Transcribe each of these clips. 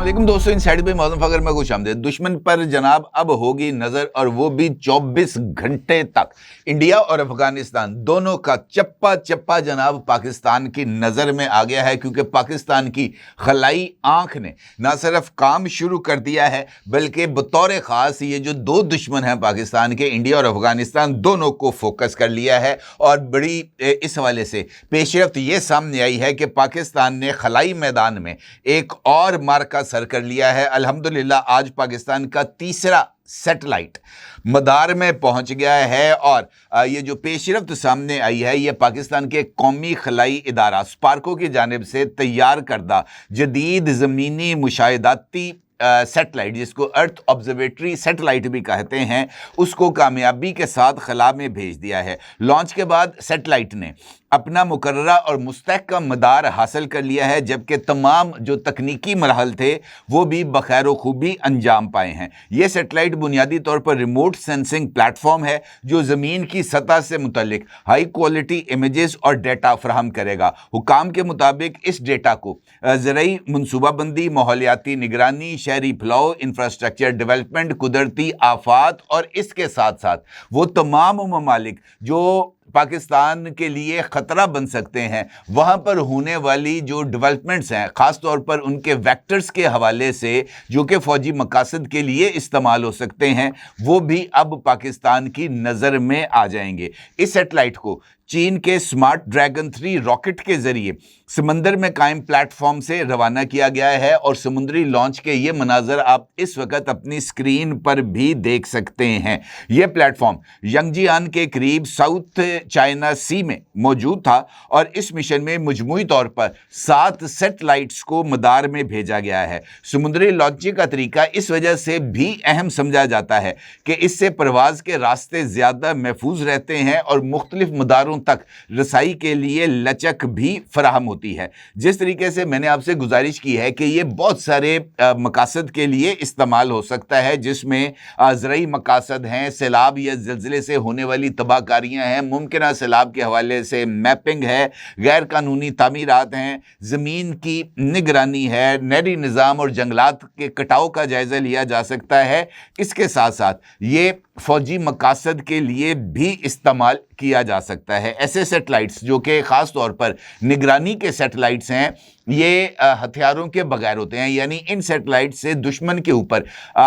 अस्सलाम दोस्तों, इनसाइड पे मौजूद फकर में खुश आमदीद। दुश्मन पर जनाब अब होगी नजर और वो भी 24 घंटे तक। इंडिया और अफगानिस्तान दोनों का चप्पा चप्पा जनाब पाकिस्तान की नजर में आ गया है, क्योंकि पाकिस्तान की खलाई आंख ने ना सिर्फ काम शुरू कर दिया है बल्कि बतौर खास ये जो दो दुश्मन हैं पाकिस्तान के, इंडिया और अफगानिस्तान, दोनों को फोकस कर लिया है। और बड़ी इस हवाले से पेशरफ्त ये सामने आई है कि पाकिस्तान ने खलाई मैदान में एक और मार्का सर कर लिया है। अल्हम्दुलिल्लाह आज पाकिस्तान का तीसरा सैटेलाइट मदार में पहुंच गया है और ये जो पेशरफ्त सामने आई है ये पाकिस्तान के कौमी खलाई इदारा स्पार्को की जानिब से तैयार करदा जदीद ज़मीनी मुशाहिदाती सैटेलाइट, जिसको अर्थ ऑब्जर्वेटरी सैटेलाइट भी कहते हैं, उसको कामयाबी के साथ खला में भेज दिया है। लॉन्च के बाद सैटेलाइट ने अपना मुकर्ररा और मुस्तहकम मदार हासिल कर लिया है, जबकि तमाम जो तकनीकी मरहल थे वो भी बखैर खूबी अंजाम पाए हैं। ये सैटेलाइट बुनियादी तौर पर रिमोट सेंसिंग प्लेटफॉर्म है जो ज़मीन की सतह से मुतल्लिक हाई क्वालिटी इमेजेस और डेटा फराहम करेगा। हुकाम के मुताबिक इस डेटा को ज़रई मनसूबाबंदी, माहौलियाती निगरानी, शहरी फलाह, इंफ्रास्ट्रक्चर डेवलपमेंट, कुदरती आफात और इसके साथ साथ वो तमाम ममालिक जो पाकिस्तान के लिए ख़तरा बन सकते हैं, वहाँ पर होने वाली जो डेवलपमेंट्स हैं, ख़ास तौर पर उनके वेक्टर्स के हवाले से जो कि फ़ौजी मकासद के लिए इस्तेमाल हो सकते हैं, वो भी अब पाकिस्तान की नज़र में आ जाएंगे। इस सैटेलाइट को चीन के स्मार्ट ड्रैगन 3 रॉकेट के ज़रिए समंदर में कायम प्लेटफॉर्म से रवाना किया गया है और समुद्री लॉन्च के ये मनाजर आप इस वक्त अपनी स्क्रीन पर भी देख सकते हैं। ये प्लेटफॉर्म यंगजियान के करीब साउथ चाइना सी में मौजूद था और इस मिशन में मजमूई तौर पर 7 सैटेलाइट्स को मदार में भेजा गया है। समुद्री लॉन्चिंग का तरीका इस वजह से भी अहम समझा जाता है कि इससे परवाज़ के रास्ते ज़्यादा महफूज रहते हैं और मुख्तलिफ मदारों तक रसाई के लिए लचक भी फराहम होती है। जिस तरीके से मैंने आपसे गुजारिश की है कि ये बहुत सारे मकासद के लिए इस्तेमाल हो सकता है, जिसमें ज़रई मकासद हैं, सैलाब या ज़लज़ले से होने वाली तबाहकारियाँ हैं, मुमकिन सैलाब के हवाले से मैपिंग है, गैर कानूनी तामीरात हैं, ज़मीन की निगरानी है, नहरी निज़ाम और जंगलात के कटाव का जायज़ा लिया जा सकता है। इसके साथ साथ ये फ़ौजी मकासद के लिए भी इस्तेमाल किया जा सकता है। ऐसे सैटेलाइट्स जो कि ख़ास तौर पर निगरानी के सैटेलाइट्स हैं, ये हथियारों के बगैर होते हैं, यानी इन सैटेलाइट से दुश्मन के ऊपर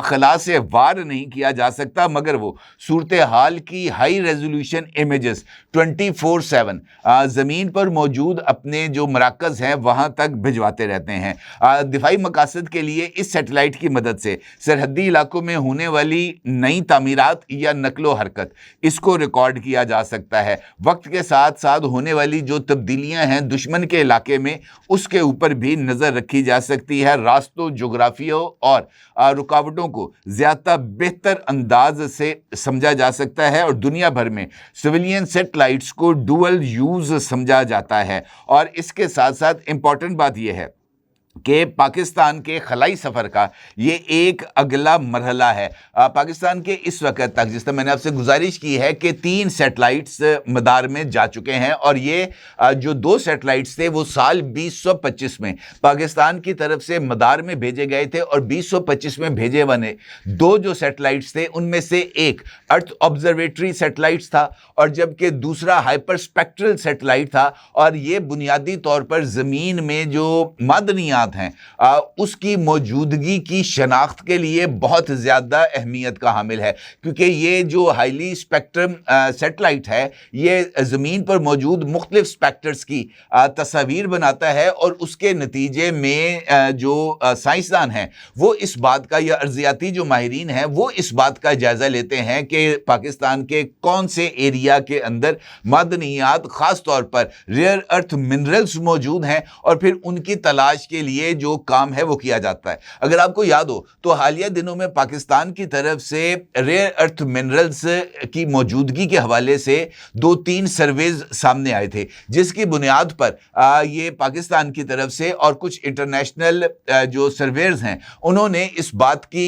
खला से वार नहीं किया जा सकता, मगर वो सूरत हाल की हाई रेजोल्यूशन इमेजेस 24/7 ज़मीन पर मौजूद अपने जो मराकज़ हैं वहाँ तक भिजवाते रहते हैं। दिफाई मकासद के लिए इस सैटेलाइट की मदद से सरहदी इलाकों में होने वाली नई तामीरात या नकलो हरकत, इसको रिकॉर्ड किया जा सकता है। वक्त के साथ साथ होने वाली जो तब्दीलियां हैं दुश्मन के इलाके में, उसके ऊपर भी नज़र रखी जा सकती है। रास्तों, जोग्राफियों और रुकावटों को ज़्यादा बेहतर अंदाज से समझा जा सकता है और दुनिया भर में सिविलियन सैटेलाइट्स को डुअल यूज़ समझा जाता है। और इसके साथ साथ इम्पॉर्टेंट बात यह है कि पाकिस्तान के खलाई सफ़र का ये एक अगला मरहला है। पाकिस्तान के इस वक्त तक, जिस तरह मैंने आपसे गुजारिश की है, कि 3 सैटेलाइट्स मदार में जा चुके हैं और ये जो 2 सैटेलाइट्स थे वो साल 2025 में पाकिस्तान की तरफ से मदार में भेजे गए थे और 2025 में भेजे बने 2 जो सैटेलाइट्स थे उनमें से एक अर्थ ऑब्जर्वेटरी सैटेलाइट्स था और जबकि दूसरा हाइपर स्पेक्ट्रल सैटेलाइट था। और ये बुनियादी तौर पर ज़मीन में जो मादनियात हैं उसकी मौजूदगी की शनाख्त के लिए बहुत ज़्यादा अहमियत का हामिल है, क्योंकि ये जो हाईली स्पेक्ट्रम सैटेलाइट है ये ज़मीन पर मौजूद मुख्तलिफ स्पेक्ट्रस की तस्वीर बनाता है और उसके नतीजे में जो साइंसदान हैं वो इस बात का, या अर्जियाती जो माहिरीन हैं वो इस बात का जायज़ा लेते हैं कि पाकिस्तान के कौन से एरिया के अंदर मादनियात, ख़ास तौर पर रेयर अर्थ मिनरल्स मौजूद हैं और फिर उनकी तलाश के लिए ये जो काम है वो किया जाता है। अगर आपको याद हो तो हालिया दिनों में पाकिस्तान की तरफ से रेयर अर्थ मिनरल्स की मौजूदगी के हवाले से 2-3 सर्वेज सामने आए थे, जिसकी बुनियाद पर ये पाकिस्तान की तरफ से और कुछ इंटरनेशनल जो सर्वेयर्स हैं उन्होंने इस बात की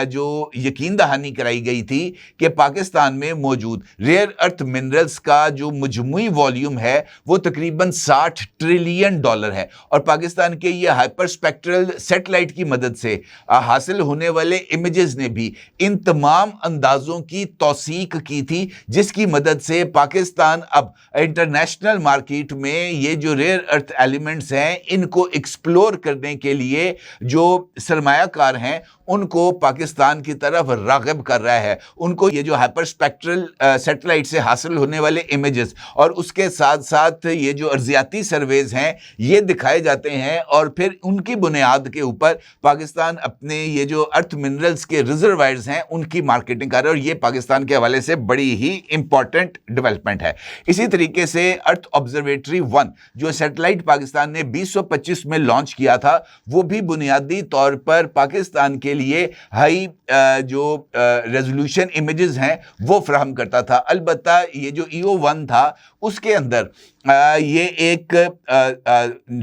جو یقین دہانی کرائی گئی تھی کہ پاکستان میں موجود ریئر ارتھ منرلز کا جو مجموعی والیوم ہے وہ تقریباً $60 ٹریلین ہے، اور پاکستان کے یہ ہائپر اسپیکٹرل سیٹلائٹ کی مدد سے حاصل ہونے والے امیجز نے بھی ان تمام اندازوں کی توثیق کی تھی، جس کی مدد سے پاکستان اب انٹرنیشنل مارکیٹ میں یہ جو ریئر ارتھ ایلیمنٹس ہیں ان کو ایکسپلور کرنے کے لیے جو سرمایہ کار ہیں ان کو پاکستان کی طرف راغب کر رہا ہے. ان کو یہ جو ہائپر اسپیکٹرل سیٹلائٹ سے حاصل ہونے والے امیجز اور اس کے ساتھ ساتھ یہ جو ارضیاتی سرویز ہیں یہ دکھائے جاتے ہیں، اور پھر ان کی بنیاد کے اوپر پاکستان اپنے یہ جو ارتھ منرلز کے ریزروائرز ہیں ان کی مارکیٹنگ کر رہا ہے، اور یہ پاکستان کے حوالے سے بڑی ہی امپورٹنٹ ڈیولپمنٹ ہے. اسی طریقے سے ارتھ آبزرویٹری 1 جو سیٹلائٹ پاکستان نے 2025 میں لانچ کیا تھا، وہ بھی بنیادی طور پر پاکستان کے لیے ہائی جو ریزولوشن امیجز ہیں وہ فراہم کرتا تھا. البتہ یہ جو EO1 تھا اس کے اندر یہ ایک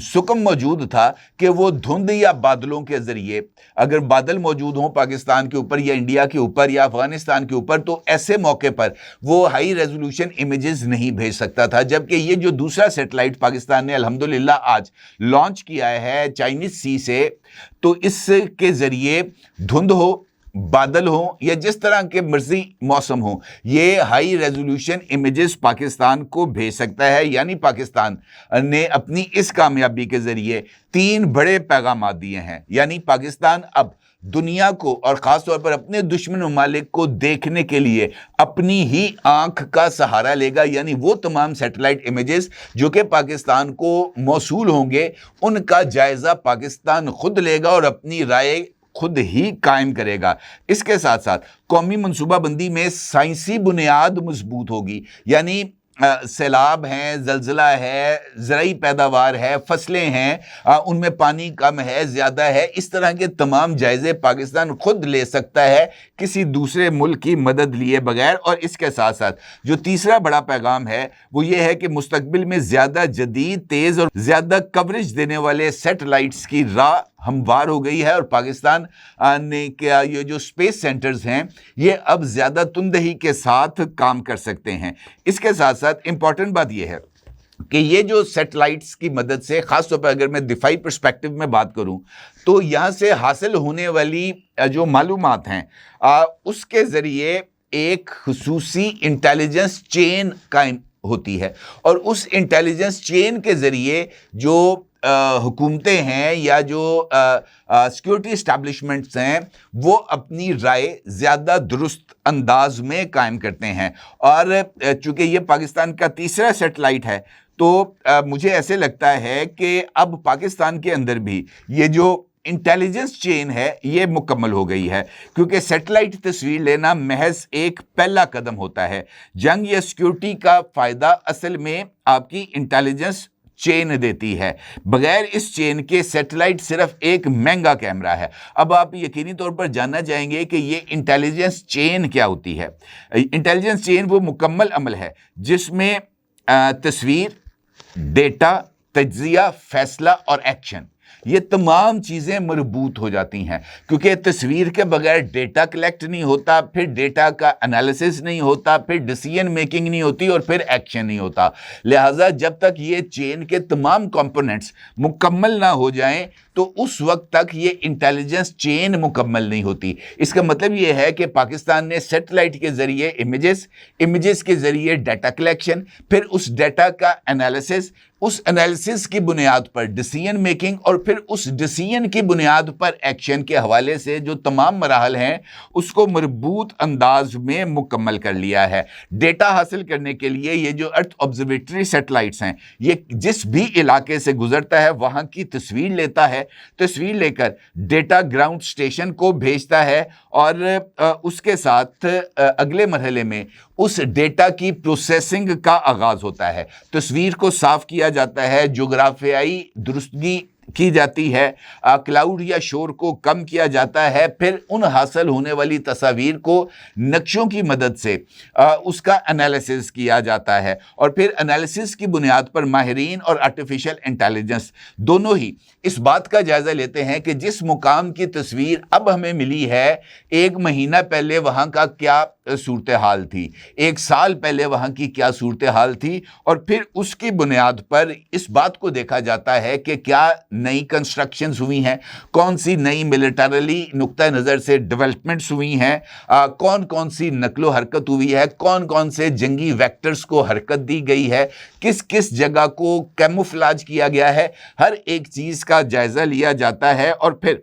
سکم موجود تھا کہ وہ دھند یا بادلوں کے ذریعے، اگر بادل موجود ہوں پاکستان کے اوپر یا انڈیا کے اوپر یا افغانستان کے اوپر، تو ایسے موقع پر وہ ہائی ریزولوشن امیجز نہیں بھیج سکتا تھا. جبکہ یہ جو دوسرا سیٹلائٹ پاکستان نے الحمدللہ آج لانچ کیا ہے چائنیز سی سے، تو اس کے ذریعے دھند ہو، بادل ہوں یا جس طرح کے مرضی موسم ہوں، یہ ہائی ریزولوشن امیجز پاکستان کو بھیج سکتا ہے. یعنی پاکستان نے اپنی اس کامیابی کے ذریعے 3 بڑے پیغامات دیے ہیں. یعنی پاکستان اب دنیا کو اور خاص طور پر اپنے دشمن ممالک کو دیکھنے کے لیے اپنی ہی آنکھ کا سہارا لے گا. یعنی وہ تمام سیٹلائٹ امیجز جو کہ پاکستان کو موصول ہوں گے ان کا جائزہ پاکستان خود لے گا اور اپنی رائے خود ہی قائم کرے گا. اس کے ساتھ ساتھ قومی منصوبہ بندی میں سائنسی بنیاد مضبوط ہوگی. یعنی سیلاب ہیں، زلزلہ ہے، زرعی پیداوار ہے، فصلیں ہیں، ان میں پانی کم ہے، زیادہ ہے، اس طرح کے تمام جائزے پاکستان خود لے سکتا ہے کسی دوسرے ملک کی مدد لیے بغیر. اور اس کے ساتھ ساتھ جو تیسرا بڑا پیغام ہے وہ یہ ہے کہ مستقبل میں زیادہ جدید، تیز اور زیادہ کوریج دینے والے سیٹلائٹس کی راہ ہموار ہو گئی ہے، اور پاکستان نے کیا یہ جو اسپیس سینٹرز ہیں یہ اب زیادہ تندہی کے ساتھ کام کر سکتے ہیں. اس کے ساتھ ساتھ امپورٹنٹ بات یہ ہے کہ یہ جو سیٹلائٹس کی مدد سے، خاص طور پر اگر میں دفاعی پرسپیکٹو میں بات کروں، تو یہاں سے حاصل ہونے والی جو معلومات ہیں اس کے ذریعے ایک خصوصی انٹیلیجنس چین قائم ہوتی ہے، اور اس انٹیلیجنس چین کے ذریعے جو حکومتیں ہیں یا جو سیکیورٹی اسٹیبلشمنٹس ہیں وہ اپنی رائے زیادہ درست انداز میں قائم کرتے ہیں. اور چونکہ یہ پاکستان کا تیسرا سیٹلائٹ ہے تو مجھے ایسے لگتا ہے کہ اب پاکستان کے اندر بھی یہ جو انٹیلیجنس چین ہے یہ مکمل ہو گئی ہے، کیونکہ سیٹلائٹ تصویر لینا محض ایک پہلا قدم ہوتا ہے. جنگ یا سیکیورٹی کا فائدہ اصل میں آپ کی انٹیلیجنس چین دیتی ہے. بغیر اس چین کے سیٹلائٹ صرف ایک مہنگا کیمرہ ہے. اب آپ یقینی طور پر جاننا چاہیں گے کہ یہ انٹیلیجنس چین کیا ہوتی ہے. انٹیلیجنس چین وہ مکمل عمل ہے جس میں تصویر، ڈیٹا، تجزیہ، فیصلہ اور ایکشن، یہ تمام چیزیں مربوط ہو جاتی ہیں. کیونکہ تصویر کے بغیر ڈیٹا کلیکٹ نہیں ہوتا، پھر ڈیٹا کا انالیسس نہیں ہوتا، پھر ڈیسیژن میکنگ نہیں ہوتی، اور پھر ایکشن نہیں ہوتا. لہٰذا جب تک یہ چین کے تمام کمپوننٹس مکمل نہ ہو جائیں تو اس وقت تک یہ انٹیلیجنس چین مکمل نہیں ہوتی. اس کا مطلب یہ ہے کہ پاکستان نے سیٹلائٹ کے ذریعے امیجز کے ذریعے ڈیٹا کلیکشن، پھر اس ڈیٹا کا انالیسس، اس انالیسس کی بنیاد پر ڈیسیژن میکنگ، اور پھر اس ڈیسیژن کی بنیاد پر ایکشن کے حوالے سے جو تمام مراحل ہیں اس کو مربوط انداز میں مکمل کر لیا ہے. ڈیٹا حاصل کرنے کے لیے یہ جو ارتھ آبزرویٹری سیٹلائٹس ہیں یہ جس بھی علاقے سے گزرتا ہے وہاں کی تصویر لیتا ہے، تصویر لے کر ڈیٹا گراؤنڈ سٹیشن کو بھیجتا ہے، اور اس کے ساتھ اگلے مرحلے میں اس ڈیٹا کی پروسیسنگ کا آغاز ہوتا ہے. تصویر کو صاف کیا جاتا ہے، جغرافیائی درستگی की जाती है, क्लाउड या शोर को कम किया जाता है, फिर उन हासिल होने वाली तस्वीर को नक्शों की मदद से उसका एनालिसिस किया जाता है और फिर एनालिसिस की बुनियाद पर माहिरीन और आर्टिफिशियल इंटेलिजेंस दोनों ही इस बात का जायजा लेते हैं कि जिस मुकाम की तस्वीर अब हमें मिली है, 1 महीना पहले वहाँ का क्या सूरत हाल थी, 1 साल पहले वहाँ की क्या सूरत हाल थी, और फिर उसकी बुनियाद पर इस बात को देखा जाता है कि क्या नई कंस्ट्रक्शंस हुई हैं, कौन सी नई मिलिटरली नुक्ता नज़र से डेवलपमेंट्स हुई हैं, कौन कौन सी नकलो हरकत हुई है, कौन कौन से जंगी वेक्टर्स को हरकत दी गई है, किस किस जगह को कैमोफ्लेज किया गया है, हर एक चीज़ का जायज़ा लिया जाता है। और फिर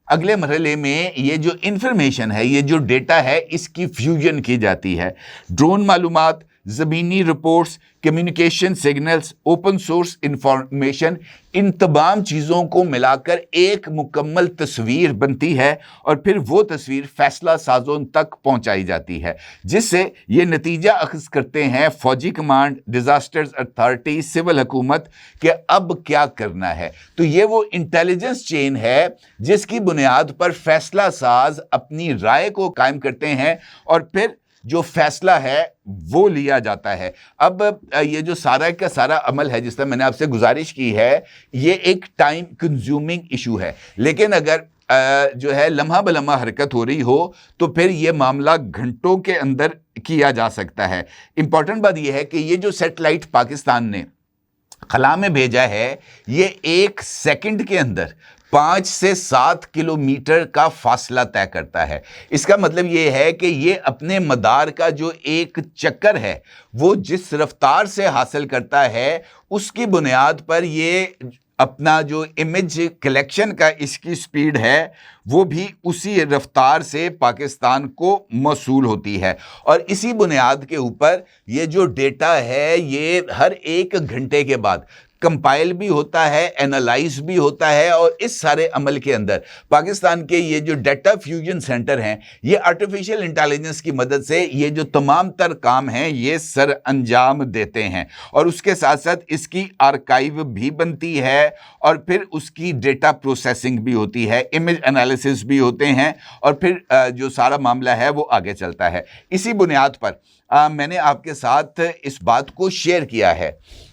अगले मरहले में ये जो इंफॉर्मेशन है, ये जो डेटा है, इसकी फ्यूजन की जाती है। ड्रोन मालूमात, ज़मीनी reports, communication signals, open source information, इन तमाम चीज़ों को मिलाकर एक मुकम्मल तस्वीर बनती है और फिर वो तस्वीर फैसला साजों तक पहुंचाई जाती है, जिससे ये नतीजा अख्ज़ करते हैं फौजी कमांड, डिज़ास्टर्स अथॉरिटी, सिविल हुकूमत कि अब क्या करना है। तो ये वो इंटेलिजेंस चेन है जिसकी बुनियाद पर फैसला साज अपनी राय को कायम करते हैं और फिर जो फैसला है वो लिया जाता है। अब ये जो सारा का सारा अमल है, जिस तरह मैंने आपसे गुजारिश की है, ये एक टाइम कंज्यूमिंग इशू है, लेकिन अगर जो है लम्हा बलम्हा हरकत हो रही हो तो फिर ये मामला घंटों के अंदर किया जा सकता है। इंपॉर्टेंट बात यह है कि ये जो सैटेलाइट पाकिस्तान ने खला में भेजा है, ये 1 सेकंड के अंदर 5 से 7 किलोमीटर का फासला तय करता है। इसका मतलब ये है कि ये अपने मदार का जो एक चक्कर है वो जिस रफ्तार से हासिल करता है, उसकी बुनियाद पर ये अपना जो इमेज कलेक्शन का इसकी स्पीड है वो भी उसी रफ्तार से पाकिस्तान को मौसूल होती है। और इसी बुनियाद के ऊपर ये जो डेटा है ये हर 1 घंटे के बाद कंपाइल भी होता है, एनालाइज भी होता है, और इस सारे अमल के अंदर पाकिस्तान के ये जो डाटा फ्यूजन सेंटर हैं, ये आर्टिफिशियल इंटेलिजेंस की मदद से ये जो तमाम तर काम हैं ये सर अंजाम देते हैं। और उसके साथ साथ इसकी आर्काइव भी बनती है और फिर उसकी डेटा प्रोसेसिंग भी होती है, इमेज एनालिसिस भी होते हैं, और फिर जो सारा मामला है वो आगे चलता है। इसी बुनियाद पर मैंने आपके साथ इस बात को शेयर किया है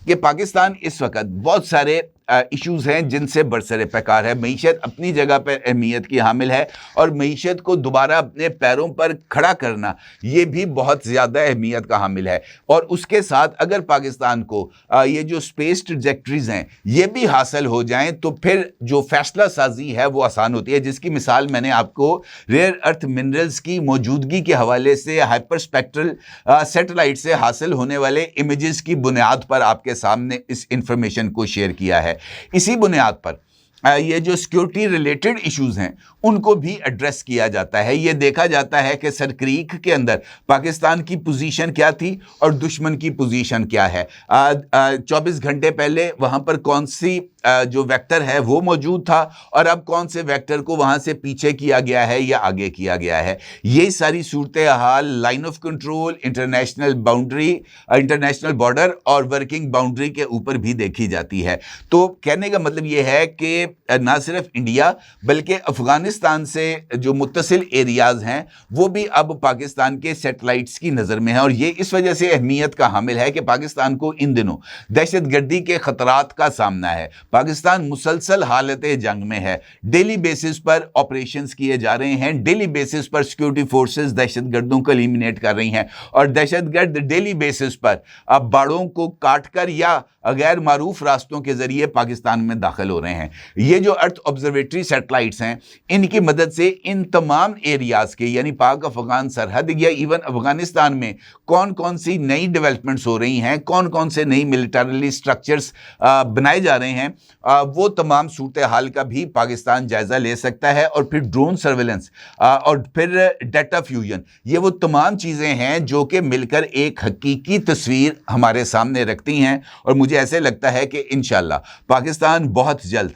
कि पाकिस्तान इस वक्त बहुत सारे इश्यूज़ हैं जिनसे बरसरे पैकार है। मईशत अपनी जगह पर अहमियत की हामिल है और मईशत को दोबारा अपने पैरों पर खड़ा करना ये भी बहुत ज़्यादा अहमियत का हामिल है। और उसके साथ अगर पाकिस्तान को ये जो स्पेस ट्रैजेक्टरीज हैं ये भी हासिल हो जाएं तो फिर जो फैसला साजी है वो आसान होती है, जिसकी मिसाल मैंने आपको रेयर अर्थ मिनरल्स की मौजूदगी के हवाले से हाइपर स्पेक्ट्रल सैटेलाइट से हासिल होने वाले इमेजेस की बुनियाद पर आपके सामने इस इंफॉर्मेशन को शेयर किया है। इसी बुनियाद पर ये जो सिक्योरिटी रिलेटेड इश्यूज हैं उनको भी एड्रेस किया जाता है। ये देखा जाता है कि सर क्रीक के अंदर पाकिस्तान की पोजीशन क्या थी और दुश्मन की पोजीशन क्या है। 24 घंटे पहले वहाँ पर कौन सी जो वेक्टर है वो मौजूद था और अब कौन से वेक्टर को वहाँ से पीछे किया गया है या आगे किया गया है। ये सारी सूरत हाल line of control, international boundary, international border और वर्किंग बाउंड्री के ऊपर भी देखी जाती है। तो कहने का मतलब ये है कि ना सिर्फ इंडिया बल्कि अफगानिस्तान से जो मुत्तसिल एरियाज हैं वो भी अब पाकिस्तान के सैटेलाइट्स की नज़र में है। और ये इस वजह से अहमियत का हामिल है कि पाकिस्तान को इन दिनों दहशतगर्दी के खतरात का सामना है। पाकिस्तान मुसलसल हालत जंग में है, डेली बेसिस पर ऑपरेशंस किए जा रहे हैं, डेली बेसिस पर सिक्योरिटी फोर्सेस दहशतगर्दों को एलिमिनेट कर रही हैं और दहशतगर्द डेली बेसिस पर अब बाड़ों को काटकर या गैर मारूफ रास्तों के जरिए पाकिस्तान में दाखिल हो रहे हैं। ये जो अर्थ ऑब्जर्वेटरी सैटेलाइट्स हैं इनकी मदद से इन तमाम एरियाज के यानी पाक अफगान सरहद या इवन अफगानिस्तान में कौन कौन सी नई डेवलपमेंट्स हो रही हैं, कौन कौन से नई मिलिटरी स्ट्रक्चर्स बनाए जा रहे हैं, वो तमाम सूरत हाल का भी पाकिस्तान जायज़ा ले सकता है। और फिर ड्रोन सर्वेलेंस और फिर डाटा फ्यूजन, ये वो तमाम चीज़ें हैं जो कि मिलकर एक हकीकी तस्वीर हमारे सामने रखती हैं। और मुझे ऐसे लगता है कि इंशाल्लाह पाकिस्तान बहुत जल्द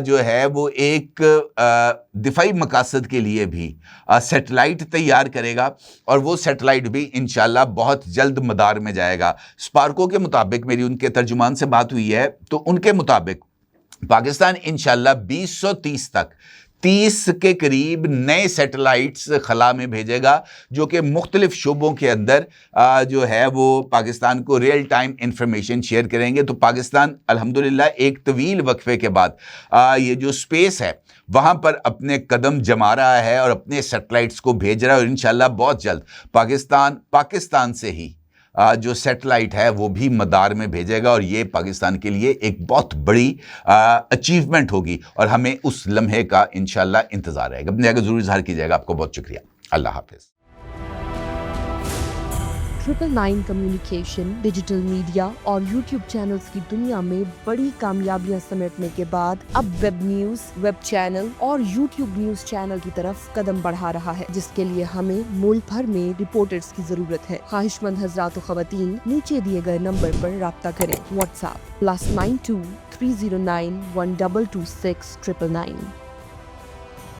जो है वो एक दिफाई मकासद के लिए भी सैटेलाइट तैयार करेगा और वो सैटेलाइट भी इंशाल्लाह बहुत जल्द मदार में जाएगा। स्पार्को के मुताबिक, मेरी उनके तर्जुमान से बात हुई है तो उनके मुताबिक پاکستان انشاءاللہ 2030 تک 30 کے قریب نئے سیٹلائٹس خلا میں بھیجے گا جو کہ مختلف شعبوں کے اندر جو ہے وہ پاکستان کو ریئل ٹائم انفارمیشن شیئر کریں گے. تو پاکستان الحمدللہ ایک طویل وقفے کے بعد یہ جو سپیس ہے وہاں پر اپنے قدم جما رہا ہے اور اپنے سیٹلائٹس کو بھیج رہا ہے, اور انشاءاللہ بہت جلد پاکستان سے ہی جو سیٹلائٹ ہے وہ بھی مدار میں بھیجے گا, اور یہ پاکستان کے لیے ایک بہت بڑی اچیومنٹ ہوگی, اور ہمیں اس لمحے کا انشاءاللہ انتظار رہے گا. اپنے آگے ضرور اظہار کیجیے گا. آپ کو بہت شکریہ. اللہ حافظ. 999 کمیونیکیشن ڈیجیٹل میڈیا اور یوٹیوب چینلز کی دنیا میں بڑی کامیابیاں سمیٹنے کے بعد اب ویب نیوز, ویب چینل اور یوٹیوب نیوز چینل کی طرف قدم بڑھا رہا ہے, جس کے لیے ہمیں ملک بھر میں رپورٹرز کی ضرورت ہے. خواہش مند حضرات و خواتین نیچے دیے گئے نمبر پر رابطہ کریں. What's app +92 309 1226 999.